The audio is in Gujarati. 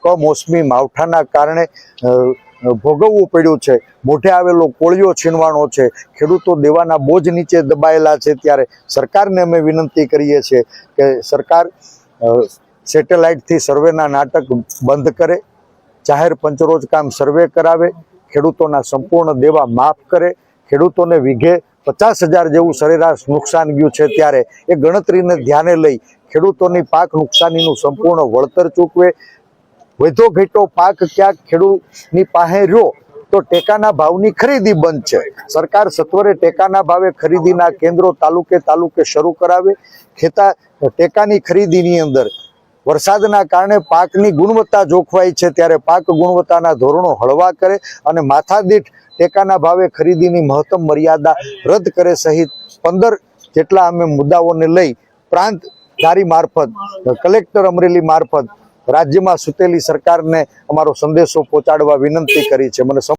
કમોસમી માવઠાના કારણે ભોગવવું પડ્યું છે। મોઢે આવેલો કોળિયો છીનવાનો છે। ખેડૂતો દેવાના બોજ નીચે દબાયેલા છે। ત્યારે સરકારને અમે વિનંતી કરીએ છીએ કે સરકાર સેટેલાઇટથી સર્વેના નાટક બંધ કરે, જાહેર પંચરોજ કામ સર્વે કરાવે, ખેડૂતોના સંપૂર્ણ દેવા માફ કરે, ખેડૂતોને વીઘે 50,000 જેવું સરેરાશ નુકસાન ગયું છે। ત્યારે એ ગણતરીને ધ્યાને લઈ ખેડૂતોની પાક નુકસાનીનું સંપૂર્ણ વળતર ચૂકવે। વધો ઘટો પાક ક્યાંક ખેડૂતની પાસે રહ્યો તો ટેકાના ભાવની ખરીદી બંધ છે। સરકાર સત્વરે ટેકાના ભાવે ખરીદીના કેન્દ્રો તાલુકે શરૂ કરાવે। ટેકાની ખરીદીની અંદર વરસાદના કારણે પાકની ગુણવત્તા જોખવાઈ છે, ત્યારે પાક ગુણવત્તાના ધોરણો હળવા કરે અને માથાદીઠ ટેકાના ભાવે ખરીદીની મહત્તમ મર્યાદા રદ કરે સહિત 15 જેટલા અમે મુદ્દાઓને લઈ પ્રાંત ધારી મારફત કલેક્ટર અમરેલી મારફત રાજ્યમાં સૂતેલી સરકારને અમારો સંદેશો પહોંચાડવા વિનંતી કરી છે। મને